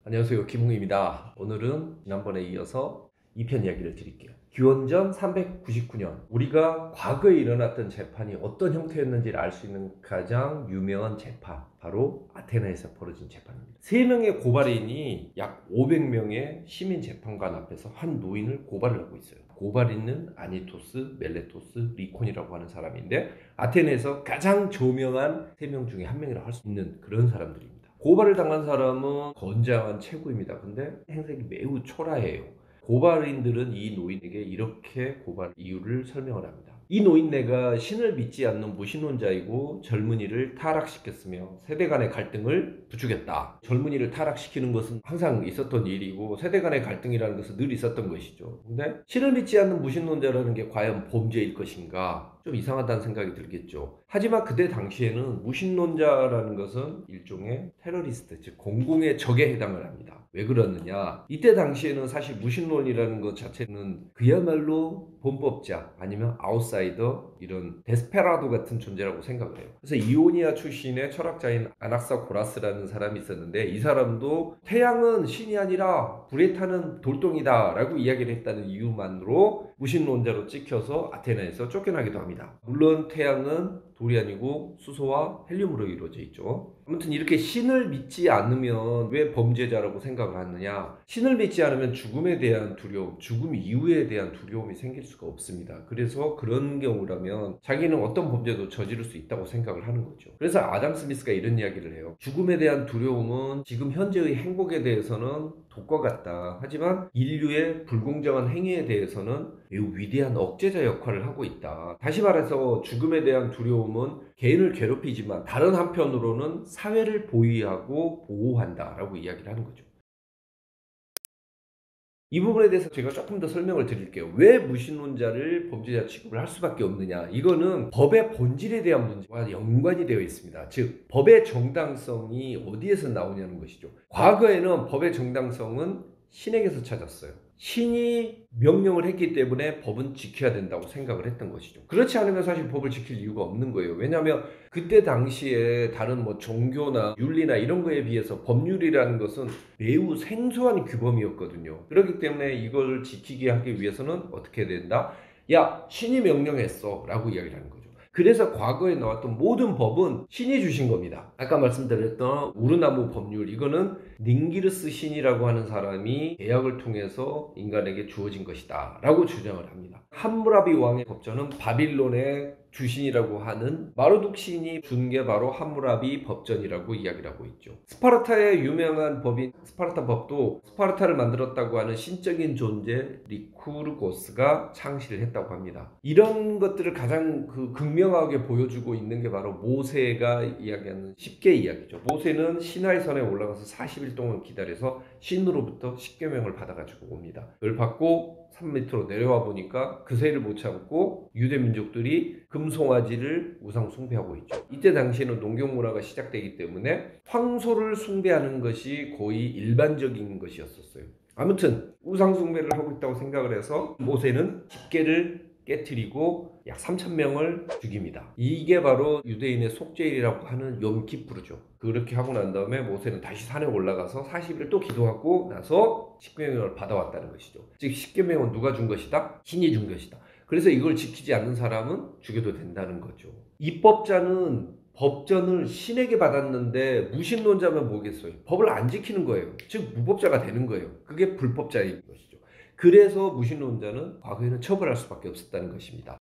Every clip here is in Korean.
안녕하세요. 김홍입니다. 오늘은 지난번에 이어서 2편 이야기를 드릴게요. 기원전 399년 우리가 과거에 일어났던 재판이 어떤 형태였는지를 알 수 있는 가장 유명한 재판, 바로 아테네에서 벌어진 재판입니다. 3명의 고발인이 약 500명의 시민 재판관 앞에서 한 노인을 고발을 하고 있어요. 고발인은 아니토스, 멜레토스, 리콘이라고 하는 사람인데 아테네에서 가장 저명한 3명 중에 한 명이라 할 수 있는 그런 사람들입니다. 고발을 당한 사람은 건장한 체구입니다. 근데 행색이 매우 초라해요. 고발인들은 이 노인에게 이렇게 고발 이유를 설명을 합니다. 이 노인네가 신을 믿지 않는 무신론자이고 젊은이를 타락시켰으며 세대 간의 갈등을 부추겼다. 젊은이를 타락시키는 것은 항상 있었던 일이고 세대 간의 갈등이라는 것은 늘 있었던 것이죠. 근데 신을 믿지 않는 무신론자라는 게 과연 범죄일 것인가? 좀 이상하다는 생각이 들겠죠. 하지만 그때 당시에는 무신론자라는 것은 일종의 테러리스트, 즉 공공의 적에 해당을 합니다. 왜 그러느냐? 이때 당시에는 사실 무신론이라는 것 자체는 그야말로 범법자 아니면 아웃사이더, 이런 데스페라도 같은 존재라고 생각을 해요. 그래서 이오니아 출신의 철학자인 아낙사고라스라는 사람이 있었는데 이 사람도 태양은 신이 아니라 불에 타는 돌덩이다 라고 이야기를 했다는 이유만으로 무신론자로 찍혀서 아테네에서 쫓겨나기도 합니다. 물론 태양은 돌이 아니고 수소와 헬륨으로 이루어져 있죠. 아무튼 이렇게 신을 믿지 않으면 왜 범죄자라고 생각을 하느냐? 신을 믿지 않으면 죽음에 대한 두려움, 죽음 이후에 대한 두려움이 생길 수가 없습니다. 그래서 그런 경우라면 자기는 어떤 범죄도 저지를 수 있다고 생각을 하는 거죠. 그래서 아담 스미스가 이런 이야기를 해요. 죽음에 대한 두려움은 지금 현재의 행복에 대해서는 독과 같다. 하지만 인류의 불공정한 행위에 대해서는 매우 위대한 억제자 역할을 하고 있다. 다시 말해서 죽음에 대한 두려움은 개인을 괴롭히지만 다른 한편으로는 사회를 보위하고 보호한다라고 이야기를 하는 거죠. 이 부분에 대해서 제가 조금 더 설명을 드릴게요. 왜 무신론자를 범죄자 취급을 할 수밖에 없느냐? 이거는 법의 본질에 대한 문제와 연관이 되어 있습니다. 즉, 법의 정당성이 어디에서 나오냐는 것이죠. 과거에는 법의 정당성은 신에게서 찾았어요. 신이 명령을 했기 때문에 법은 지켜야 된다고 생각을 했던 것이죠. 그렇지 않으면 사실 법을 지킬 이유가 없는 거예요. 왜냐하면 그때 당시에 다른 종교나 윤리나 이런 거에 비해서 법률이라는 것은 매우 생소한 규범이었거든요. 그렇기 때문에 이걸 지키게 하기 위해서는 어떻게 해야 된다? 야, 신이 명령했어 라고 이야기를 하는 거죠. 그래서 과거에 나왔던 모든 법은 신이 주신 겁니다. 아까 말씀드렸던 우르나무 법률, 이거는 닝기르스 신이라고 하는 사람이 계약을 통해서 인간에게 주어진 것이다 라고 주장을 합니다. 함무라비 왕의 법전은 바빌론의 주신이라고 하는 마르둑 신이 준 게 바로 함무라비 법전이라고 이야기를 하고 있죠. 스파르타의 유명한 법인 스파르타 법도 스파르타를 만들었다고 하는 신적인 존재 리쿠르고스가 창시를 했다고 합니다. 이런 것들을 가장 극명하게 보여주고 있는 게 바로 모세가 이야기하는 10개 이야기죠. 모세는 시나이산에 올라가서 40일 동안 기다려서 신으로부터 십계명을 받아가지고 옵니다. 그걸 받고 산 밑으로 내려와 보니까 그 세를 못 참고 유대 민족들이 금송아지를 우상 숭배하고 있죠. 이때 당시에는 농경 문화가 시작되기 때문에 황소를 숭배하는 것이 거의 일반적인 것이었어요. 아무튼 우상 숭배를 하고 있다고 생각을 해서 모세는 집계를 깨트리고 약 3,000명을 죽입니다. 이게 바로 유대인의 속죄일이라고 하는 욤키푸르죠. 그렇게 하고 난 다음에 모세는 다시 산에 올라가서 40일 또 기도하고 나서 십계명을 받아왔다는 것이죠. 즉 십계명은 누가 준 것이다? 신이 준 것이다. 그래서 이걸 지키지 않는 사람은 죽여도 된다는 거죠. 입법자는 법전을 신에게 받았는데 무신론자면 뭐겠어요? 법을 안 지키는 거예요. 즉 무법자가 되는 거예요. 그게 불법자인 것이죠. 그래서 무신론자는 과거에는 처벌할 수밖에 없었다는 것입니다.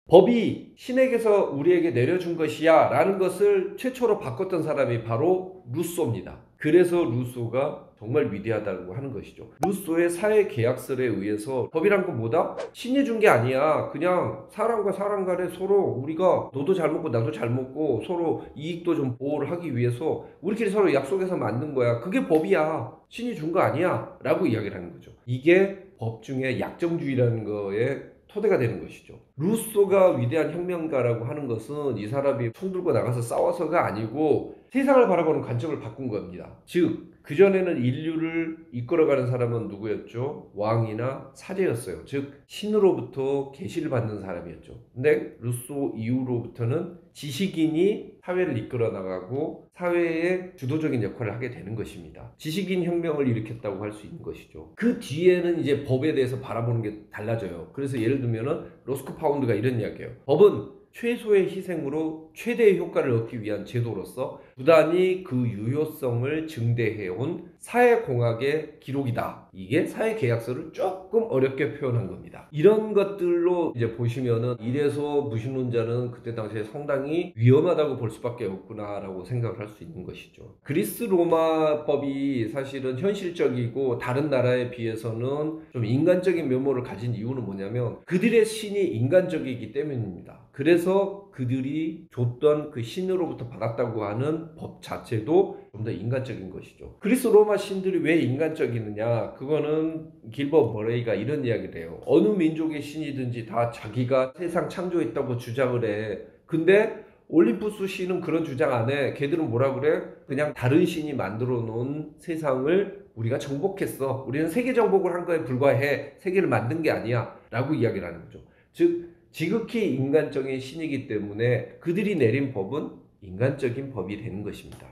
법이 신에게서 우리에게 내려준 것이야 라는 것을 최초로 바꿨던 사람이 바로 루소입니다. 그래서 루소가 정말 위대하다고 하는 것이죠. 루소의 사회계약설에 의해서 법이란 건 뭐다? 신이 준 게 아니야. 그냥 사람과 사람 간에 서로 우리가 너도 잘 먹고 나도 잘 먹고 서로 이익도 좀 보호를 하기 위해서 우리끼리 서로 약속해서 만든 거야. 그게 법이야. 신이 준 거 아니야 라고 이야기를 하는 거죠. 이게 법 중에 약정주의라는 거에 토대가 되는 것이죠. 루소가 위대한 혁명가라고 하는 것은 이 사람이 총 들고 나가서 싸워서가 아니고 세상을 바라보는 관점을 바꾼 겁니다. 즉 그전에는 인류를 이끌어가는 사람은 누구였죠? 왕이나 사제였어요. 즉 신으로부터 계시를 받는 사람이었죠. 근데 루소 이후로부터는 지식인이 사회를 이끌어 나가고 사회의 주도적인 역할을 하게 되는 것입니다. 지식인 혁명을 일으켰다고 할 수 있는 것이죠. 그 뒤에는 이제 법에 대해서 바라보는 게 달라져요. 그래서 예를 들면은 로스크 파운드가 이런 이야기예요. 법은 최소의 희생으로 최대의 효과를 얻기 위한 제도로서 부단히 그 유효성을 증대해온 사회공학의 기록이다. 이게 사회계약서를 조금 어렵게 표현한 겁니다. 이런 것들로 이제 보시면은 이래서 무신론자는 그때 당시에 상당히 위험하다고 볼 수밖에 없구나라고 생각을 할 수 있는 것이죠. 그리스 로마법이 사실은 현실적이고 다른 나라에 비해서는 좀 인간적인 면모를 가진 이유는 뭐냐면 그들의 신이 인간적이기 때문입니다. 그래서 그들이 줬던 그 신으로부터 받았다고 하는 법 자체도 좀 더 인간적인 것이죠. 그리스 로마 신들이 왜 인간적이느냐? 그거는 길버 머레이가 이런 이야기를 해요. 어느 민족의 신이든지 다 자기가 세상 창조했다고 주장을 해. 근데 올림푸스 신은 그런 주장 안 해. 걔들은 뭐라 그래? 그냥 다른 신이 만들어 놓은 세상을 우리가 정복했어. 우리는 세계 정복을 한 거에 불과해. 세계를 만든 게 아니야. 라고 이야기를 하는 거죠. 즉 지극히 인간적인 신이기 때문에 그들이 내린 법은 인간적인 법이 되는 것입니다.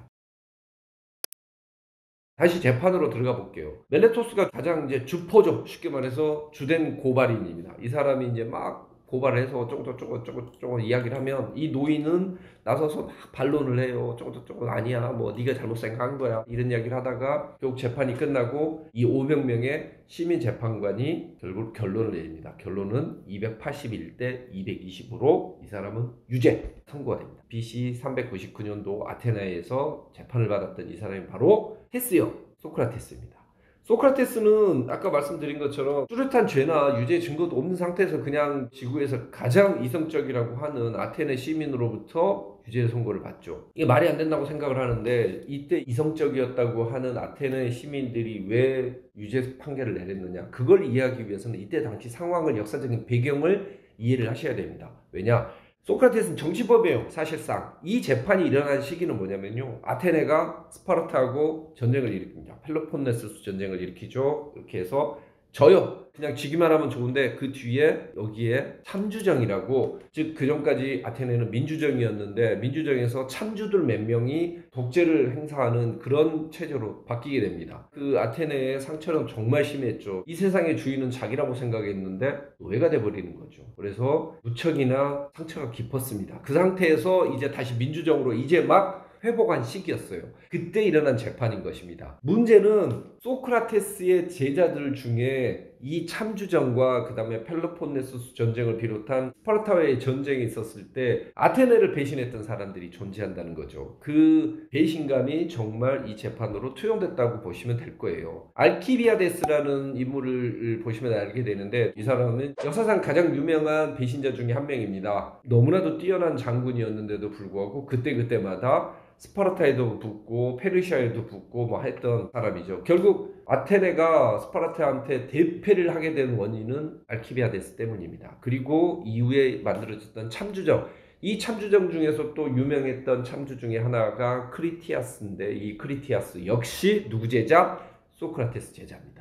다시 재판으로 들어가 볼게요. 멜레토스가 가장 이제 주포죠. 쉽게 말해서 주된 고발인입니다. 이 사람이 이제 막 고발을 해서 어쩌고 이야기를 하면 이 노인은 나서서 막 반론을 해요. 어쩌고 아니야. 뭐 네가 잘못 생각한 거야. 이런 이야기를 하다가 결국 재판이 끝나고 이 500명의 시민 재판관이 결국 결론을 내립니다. 결론은 281대 220으로 이 사람은 유죄 선고가 됩니다. BC 399년도 아테네에서 재판을 받았던 이 사람이 바로 테스요. 소크라테스입니다. 소크라테스는 아까 말씀드린 것처럼 뚜렷한 죄나 유죄 증거도 없는 상태에서 그냥 지구에서 가장 이성적이라고 하는 아테네 시민으로부터 유죄 선고를 받죠. 이게 말이 안 된다고 생각을 하는데 이때 이성적이었다고 하는 아테네 시민들이 왜 유죄 판결을 내렸느냐, 그걸 이해하기 위해서는 이때 당시 상황을, 역사적인 배경을 이해를 하셔야 됩니다. 왜냐? 소크라테스는 정치법이에요. 사실상 이 재판이 일어난 시기는 뭐냐면요, 아테네가 스파르타하고 전쟁을 일으킵니다. 펠로폰네소스 전쟁을 일으키죠. 이렇게 해서 져요. 그냥 지기만 하면 좋은데 그 뒤에 여기에 참주정이라고, 즉 그전까지 아테네는 민주정이었는데 민주정에서 참주들 몇 명이 독재를 행사하는 그런 체제로 바뀌게 됩니다. 그 아테네의 상처는 정말 심했죠. 이 세상의 주인은 자기라고 생각했는데 노예가 돼버리는 거죠. 그래서 무척이나 상처가 깊었습니다. 그 상태에서 이제 다시 민주정으로 이제 막 회복한 시기였어요. 그때 일어난 재판인 것입니다. 문제는 소크라테스의 제자들 중에 이 참주정과 그 다음에 펠로폰네소스 전쟁을 비롯한 스파르타와의 전쟁이 있었을 때 아테네를 배신했던 사람들이 존재한다는 거죠. 그 배신감이 정말 이 재판으로 투영됐다고 보시면 될 거예요. 알키비아데스라는 인물을 보시면 알게 되는데 이 사람은 역사상 가장 유명한 배신자 중에 한 명입니다. 너무나도 뛰어난 장군이었는데도 불구하고 그때마다 스파르타에도 붙고 페르시아에도 붙고 뭐 했던 사람이죠. 결국 아테네가 스파르타한테 대패를 하게 된 원인은 알키비아데스 때문입니다. 그리고 이후에 만들어졌던 참주정, 이 참주정 중에서 또 유명했던 참주 중에 하나가 크리티아스인데 이 크리티아스 역시 누구 제자? 소크라테스 제자입니다.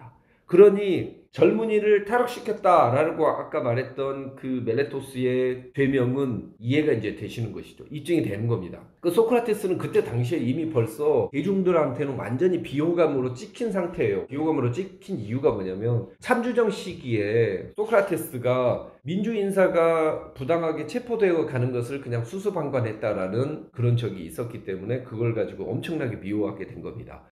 그러니 젊은이를 탈옥시켰다라고 아까 말했던 그 멜레토스의 죄명은 이해가 이제 되시는 것이죠. 입증이 되는 겁니다. 그 소크라테스는 그때 당시에 이미 벌써 대중들한테는 완전히 비호감으로 찍힌 상태예요. 비호감으로 찍힌 이유가 뭐냐면 참주정 시기에 소크라테스가 민주인사가 부당하게 체포되어 가는 것을 그냥 수수방관했다라는 그런 적이 있었기 때문에 그걸 가지고 엄청나게 미워하게 된 겁니다.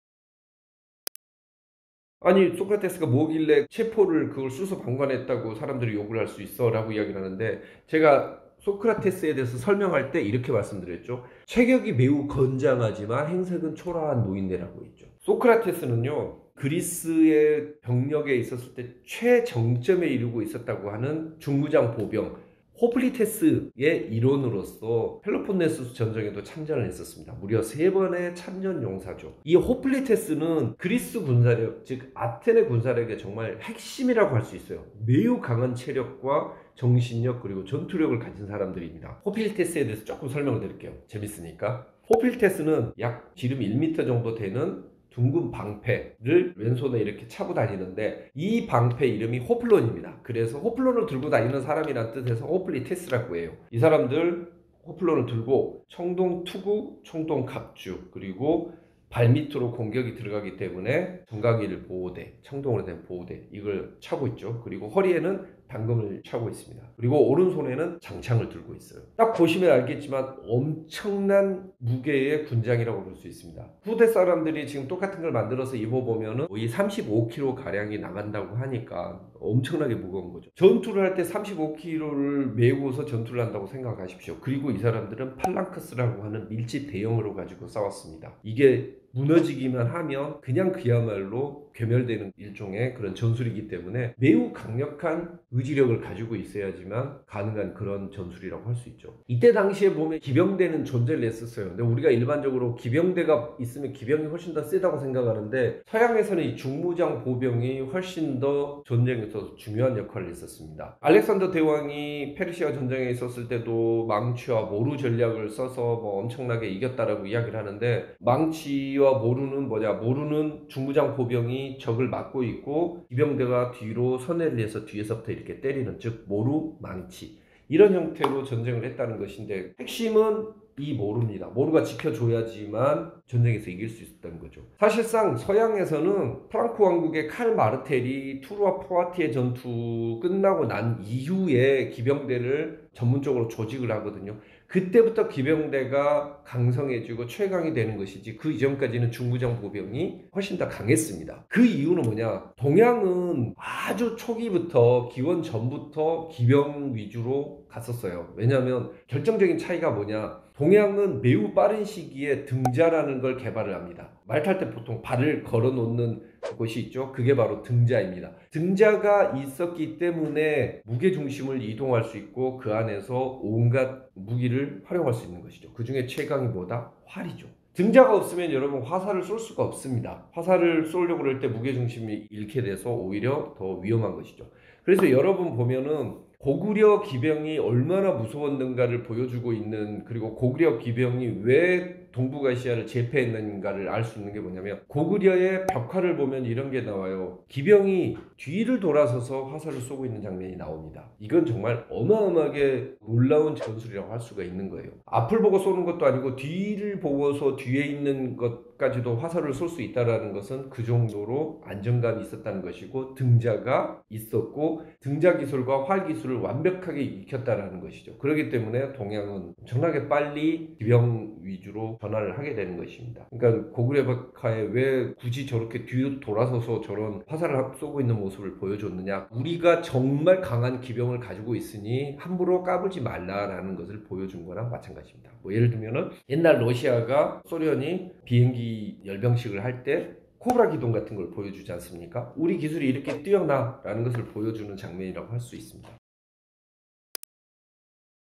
아니 소크라테스가 뭐길래 체포를 그걸 수수방관했다고 사람들이 욕을 할 수 있어 라고 이야기를 하는데, 제가 소크라테스에 대해서 설명할 때 이렇게 말씀드렸죠. 체격이 매우 건장하지만 행색은 초라한 노인네라고 했죠. 소크라테스는요 그리스의 병력에 있었을 때 최정점에 이르고 있었다고 하는 중무장 보병 호플리테스의 일원으로서 펠로폰네소스 전쟁에도 참전을 했었습니다. 무려 3번의 참전 용사죠. 이 호플리테스는 그리스 군사력, 즉 아테네 군사력의 정말 핵심이라고 할 수 있어요. 매우 강한 체력과 정신력 그리고 전투력을 가진 사람들입니다. 호플리테스에 대해서 조금 설명을 드릴게요. 재밌으니까. 호필테스는 약 지름 1m 정도 되는 둥근 방패를 왼손에 이렇게 차고 다니는데 이 방패 이름이 호플론입니다. 그래서 호플론을 들고 다니는 사람이란 뜻에서 호플리테스라고 해요. 이 사람들 호플론을 들고 청동 투구, 청동 갑주, 그리고 발밑으로 공격이 들어가기 때문에 정강이를 보호대, 청동으로 된 보호대 이걸 차고 있죠. 그리고 허리에는 단검을 차고 있습니다. 그리고 오른손에는 장창을 들고 있어요. 딱 보시면 알겠지만 엄청난 무게의 군장이라고 볼 수 있습니다. 후대 사람들이 지금 똑같은 걸 만들어서 입어보면 거의 35kg 가량이 나간다고 하니까 엄청나게 무거운 거죠. 전투를 할 때 35kg를 메고서 전투를 한다고 생각하십시오. 그리고 이 사람들은 팔랑크스라고 하는 밀집 대형으로 가지고 싸웠습니다. 이게 무너지기만 하면 그냥 그야말로 괴멸되는 일종의 그런 전술이기 때문에 매우 강력한 의지력을 가지고 있어야지만 가능한 그런 전술이라고 할 수 있죠. 이때 당시에 보면 기병대는 존재를 했었어요. 근데 우리가 일반적으로 기병대가 있으면 기병이 훨씬 더 세다고 생각하는데 서양에서는 이 중무장 보병이 훨씬 더 전쟁에서 중요한 역할을 했었습니다. 알렉산더 대왕이 페르시아 전쟁에 있었을 때도 망치와 모루 전략을 써서 뭐 엄청나게 이겼다라고 이야기를 하는데 망치와 모루는 뭐냐? 모루는 중무장 보병이 적을 막고 있고 기병대가 뒤로 선회를 해서 뒤에서부터 이렇게 때리는, 즉 모루, 망치 이런 형태로 전쟁을 했다는 것인데 핵심은 이 모루입니다. 모루가 지켜줘야지만 전쟁에서 이길 수 있었다는 거죠. 사실상 서양에서는 프랑크 왕국의 칼 마르텔이 투르와 포아티에 전투 끝나고 난 이후에 기병대를 전문적으로 조직을 하거든요. 그때부터 기병대가 강성해지고 최강이 되는 것이지 그 이전까지는 중무장 보병이 훨씬 더 강했습니다. 그 이유는 뭐냐? 동양은 아주 초기부터 기원 전부터 기병 위주로 갔었어요. 왜냐하면 결정적인 차이가 뭐냐? 동양은 매우 빠른 시기에 등자라는 걸 개발을 합니다. 말 탈 때 보통 발을 걸어 놓는 곳이 있죠. 그게 바로 등자입니다. 등자가 있었기 때문에 무게중심을 이동할 수 있고 그 안에서 온갖 무기를 활용할 수 있는 것이죠. 그 중에 최강이 뭐다? 활이죠. 등자가 없으면 여러분 화살을 쏠 수가 없습니다. 화살을 쏘려고 할 때 무게중심이 잃게 돼서 오히려 더 위험한 것이죠. 그래서 여러분 보면은 고구려 기병이 얼마나 무서웠는가를 보여주고 있는, 그리고 고구려 기병이 왜 동북아시아를 제패했는가를 알 수 있는 게 뭐냐면 고구려의 벽화를 보면 이런 게 나와요. 기병이 뒤를 돌아서서 화살을 쏘고 있는 장면이 나옵니다. 이건 정말 어마어마하게 놀라운 전술이라고 할 수가 있는 거예요. 앞을 보고 쏘는 것도 아니고 뒤를 보고서 뒤에 있는 것까지도 화살을 쏠 수 있다는 것은 그 정도로 안정감이 있었다는 것이고 등자가 있었고 등자 기술과 활 기술을 완벽하게 익혔다는 것이죠. 그렇기 때문에 동양은 엄청나게 빨리 기병 위주로 전환을 하게 되는 것입니다. 그러니까 고구려 벽화에 왜 굳이 저렇게 뒤로 돌아서서 저런 화살을 쏘고 있는 모습을 보여줬느냐? 우리가 정말 강한 기병을 가지고 있으니 함부로 까불지 말라라는 것을 보여준 거랑 마찬가지입니다. 뭐 예를 들면은 옛날 러시아가 소련이 비행기 열병식을 할 때 코브라 기동 같은 걸 보여주지 않습니까? 우리 기술이 이렇게 뛰어나라는 것을 보여주는 장면이라고 할 수 있습니다.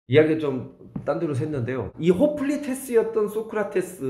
이야기가 좀 딴 데로 샜는데요. 이 호플리테스였던 소크라테스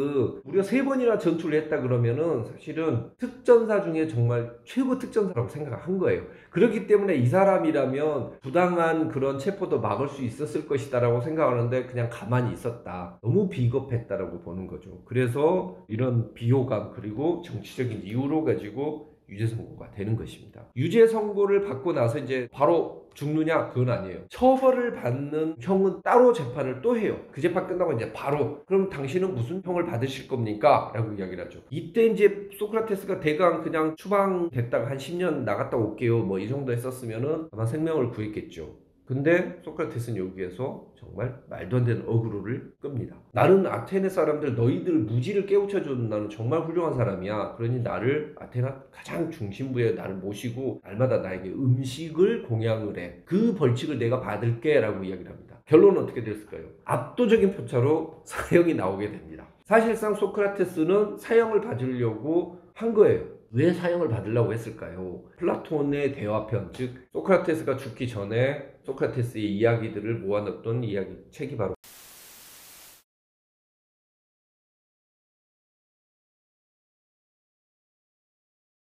무려 3번이나 전투를 했다 그러면은 사실은 특전사 중에 정말 최고 특전사라고 생각을 한 거예요. 그렇기 때문에 이 사람이라면 부당한 그런 체포도 막을 수 있었을 것이다 라고 생각하는데 그냥 가만히 있었다. 너무 비겁했다라고 보는 거죠. 그래서 이런 비호감 그리고 정치적인 이유로 가지고 유죄 선고가 되는 것입니다. 유죄 선고를 받고 나서 이제 바로 죽느냐? 그건 아니에요. 처벌을 받는 형은 따로 재판을 또 해요. 그 재판 끝나고 이제 바로 그럼 당신은 무슨 형을 받으실 겁니까? 라고 이야기를 하죠. 이때 이제 소크라테스가 대강 그냥 추방됐다가 한 10년 나갔다 올게요 뭐 이 정도 했었으면은 아마 생명을 구했겠죠. 근데 소크라테스는 여기에서 정말 말도 안 되는 어그로를 끕니다. 나는 아테네 사람들 너희들 무지를 깨우쳐주는 나는 정말 훌륭한 사람이야. 그러니 나를 아테네 가장 중심부에 나를 모시고 날마다 나에게 음식을 공양을 해. 그 벌칙을 내가 받을게 라고 이야기를 합니다. 결론은 어떻게 됐을까요? 압도적인 표차로 사형이 나오게 됩니다. 사실상 소크라테스는 사형을 받으려고 한 거예요. 왜 사형을 받으려고 했을까요? 플라톤의 대화편, 즉 소크라테스가 죽기 전에 소크라테스의 이야기들을 모아놨던 책이 바로